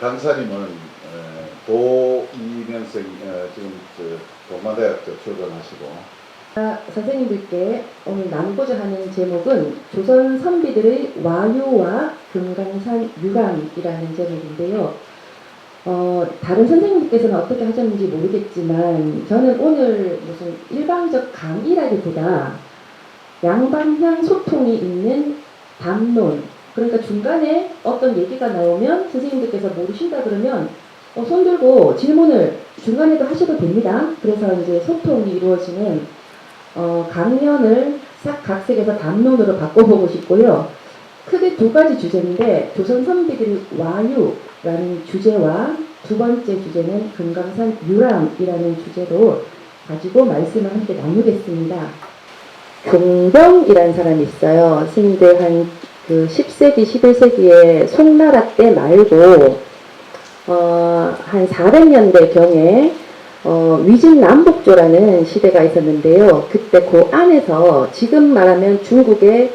강사님은 도이면생 지금 동마대학교 졸업하시고 선생님들께 오늘 나누고자 하는 제목은 조선 선비들의 와유와 금강산 유람이라는 제목인데요. 다른 선생님께서는 어떻게 하셨는지 모르겠지만 저는 오늘 무슨 일방적 강의라기보다 양방향 소통이 있는 담론, 그러니까 중간에 어떤 얘기가 나오면 선생님들께서 모르신다 그러면 손 들고 질문을 중간에도 하셔도 됩니다. 그래서 이제 소통이 이루어지는 강연을 싹 각색해서 담론으로 바꿔보고 싶고요. 크게 두 가지 주제인데 조선 선비들의 와유라는 주제와 두 번째 주제는 금강산 유람이라는 주제로 가지고 말씀을 함께 나누겠습니다. 종병이라는 사람이 있어요. 스님들 한 10세기, 11세기에 송나라 때 말고 한 400년대 경에 위진남북조라는 시대가 있었는데요. 그때 그 안에서 지금 말하면 중국의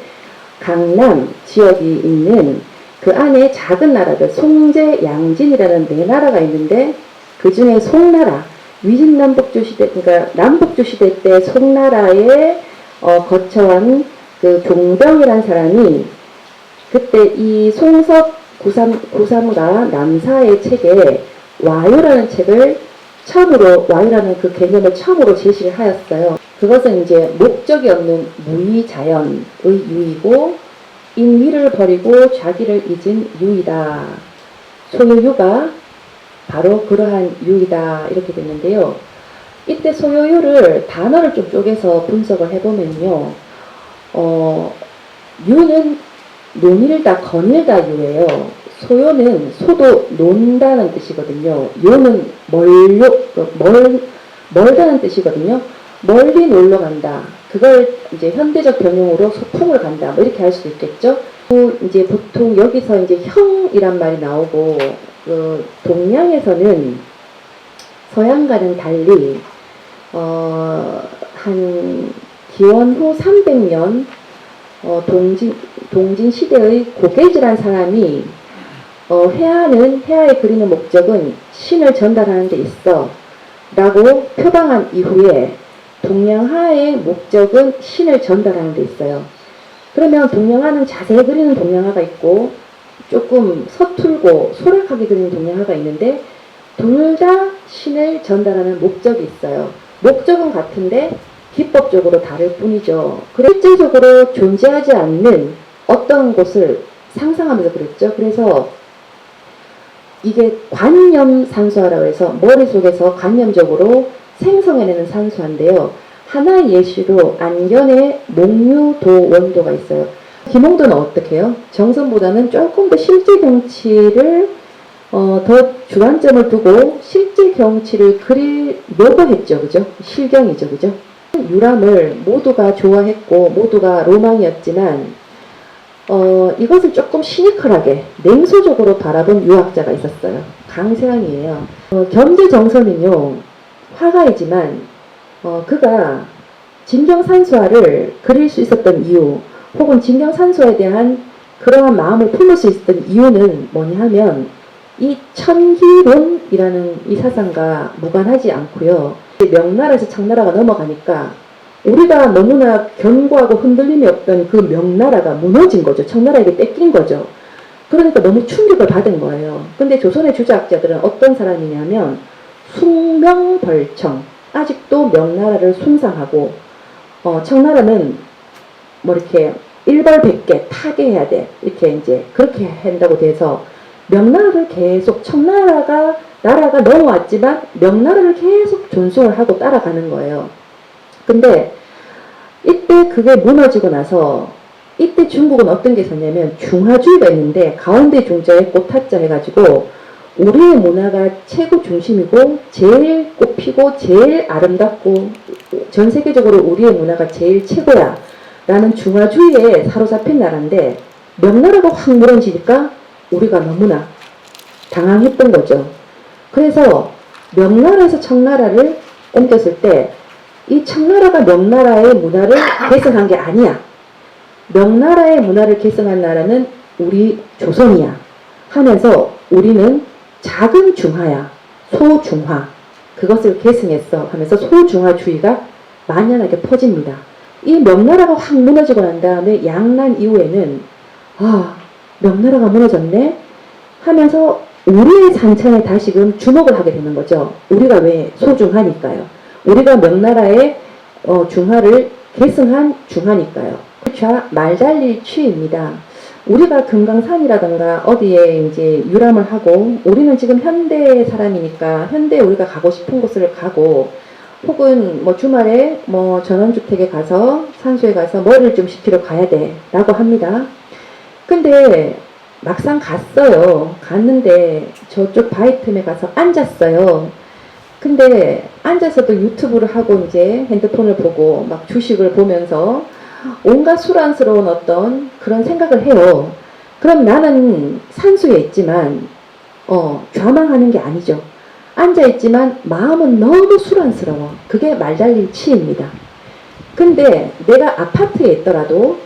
강남 지역이 있는 그 안에 작은 나라들 송제, 양진이라는 네 나라가 있는데 그 중에 송나라, 위진남북조 시대, 그러니까 남북조 시대 때 송나라에 거처한 그 종병이라는 사람이 그때 이 송석 구삼가 남사의 책에 와유라는 책을 처음으로, 와유라는 그 개념을 처음으로 제시를 하였어요. 그것은 이제 목적이 없는 무의자연의 유이고 인위를 버리고 자기를 잊은 유이다. 소요유가 바로 그러한 유이다. 이렇게 됐는데요. 이때 소요유를 단어를 좀 쪼개서 분석을 해보면요. 유는 논일다, 거닐다 유예요. 소요는 소도 논다는 뜻이거든요. 요는 멀다는 뜻이거든요. 멀리 놀러 간다. 그걸 이제 현대적 병용으로 소풍을 간다. 뭐 이렇게 할 수도 있겠죠. 이제 보통 여기서 이제 형이란 말이 나오고, 동양에서는 서양과는 달리, 한 기원 후 300년, 동진 시대의 고개지란 사람이 해아에 그리는 목적은 신을 전달하는 데 있어 라고 표방한 이후에 동양화의 목적은 신을 전달하는 데 있어요. 그러면 동양화는 자세히 그리는 동양화가 있고 조금 서툴고 소략하게 그리는 동양화가 있는데 둘 다 신을 전달하는 목적이 있어요. 목적은 같은데 기법적으로 다를 뿐이죠. 실제적으로 존재하지 않는 어떤 곳을 상상하면서 그랬죠. 그래서 이게 관념 산수화라고 해서 머릿속에서 관념적으로 생성해내는 산수화인데요. 하나의 예시로 안견의 목유도원도가 있어요. 김홍도는 어떻게 해요? 정선보다는 조금 더 실제 경치를 더 주안점을 두고 실제 경치를 그리려고 했죠. 그죠? 실경이죠. 그죠? 유람을 모두가 좋아했고 모두가 로망이었지만 이것을 조금 시니컬하게 냉소적으로 바라본 유학자가 있었어요. 강세안이에요. 겸재정선은요 화가이지만 그가 진경산수화를 그릴 수 있었던 이유 혹은 진경산수화에 대한 그러한 마음을 품을 수 있었던 이유는 뭐냐 하면 이 천기론이라는 이 사상과 무관하지 않고요. 명나라에서 청나라가 넘어가니까 우리가 너무나 견고하고 흔들림이 없던 그 명나라가 무너진 거죠. 청나라에게 뺏긴 거죠. 그러니까 너무 충격을 받은 거예요. 근데 조선의 주자학자들은 어떤 사람이냐면 숭명벌청, 아직도 명나라를 숭상하고 청나라는 뭐 이렇게 일벌백계 타계해야 돼. 이렇게 이제 그렇게 한다고 돼서 명나라를 계속 청나라가 나라가 넘어왔지만 명나라를 계속 존중을 하고 따라가는 거예요. 근데 이때 그게 무너지고 나서 이때 중국은 어떤 게 있었냐면 중화주의가 있는데 가운데 중자에 꽃화자 해가지고 우리의 문화가 최고 중심이고 제일 꽃피고 제일 아름답고 전 세계적으로 우리의 문화가 제일 최고야 라는 중화주의에 사로잡힌 나라인데 명나라가 확 무너지니까 우리가 너무나 당황했던 거죠. 그래서 명나라에서 청나라를 옮겼을 때 이 청나라가 명나라의 문화를 개성한 게 아니야. 명나라의 문화를 개성한 나라는 우리 조선이야 하면서 우리는 작은 중화야, 소중화. 그것을 계승했어 하면서 소중화주의가 만연하게 퍼집니다. 이 명나라가 확 무너지고 난 다음에 양난 이후에는 명나라가 무너졌네 하면서 우리의 산천에 다시금 주목을 하게 되는 거죠. 우리가 왜 소중하니까요. 우리가 명나라의 중화를 계승한 중화니까요. 말달릴 취입니다. 우리가 금강산이라든가 어디에 이제 유람을 하고 우리는 지금 현대 사람이니까 현대에 우리가 가고 싶은 곳을 가고 혹은 뭐 주말에 뭐 전원주택에 가서 산소에 가서 머리를 좀 식히러 가야 돼 라고 합니다. 근데 막상 갔는데 저쪽 바위 틈에 가서 앉았어요. 근데 앉아서도 유튜브를 하고 이제 핸드폰을 보고 막 주식을 보면서 온갖 수란스러운 어떤 그런 생각을 해요. 그럼 나는 산수에 있지만 좌망하는 게 아니죠. 앉아있지만 마음은 너무 수란스러워. 그게 말달릴 치입니다. 근데 내가 아파트에 있더라도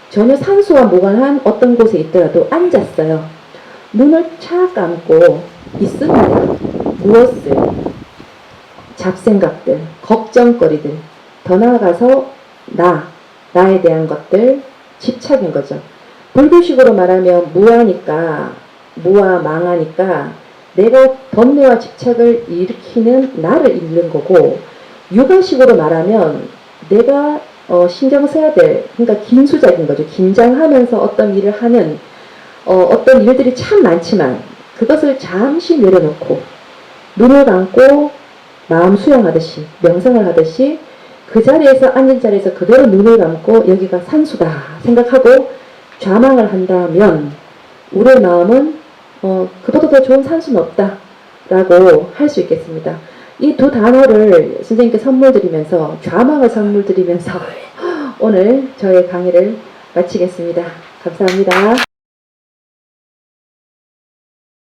전혀 산수와 무관한 어떤 곳에 있더라도 앉았어요. 눈을 착 감고 있습니다. 무엇을? 잡생각들, 걱정거리들, 더 나아가서 나에 대한 것들, 집착인 거죠. 불교식으로 말하면 무와 망하니까 내가 번뇌와 집착을 일으키는 나를 잃는 거고, 육아식으로 말하면 내가 신경 써야 될, 그러니까 긴수작인 거죠. 긴장하면서 어떤 일을 하는 어떤 일들이 참 많지만 그것을 잠시 내려놓고 눈을 감고 마음 수양하듯이 명상을 하듯이 그 자리에서 앉은 자리에서 그대로 눈을 감고 여기가 산수다 생각하고 좌망을 한다면 우리의 마음은 그보다 더 좋은 산수는 없다 라고 할 수 있겠습니다. 이 두 단어를 선생님께 선물 드리면서 좌망을 선물 드리면서 오늘 저의 강의를 마치겠습니다. 감사합니다.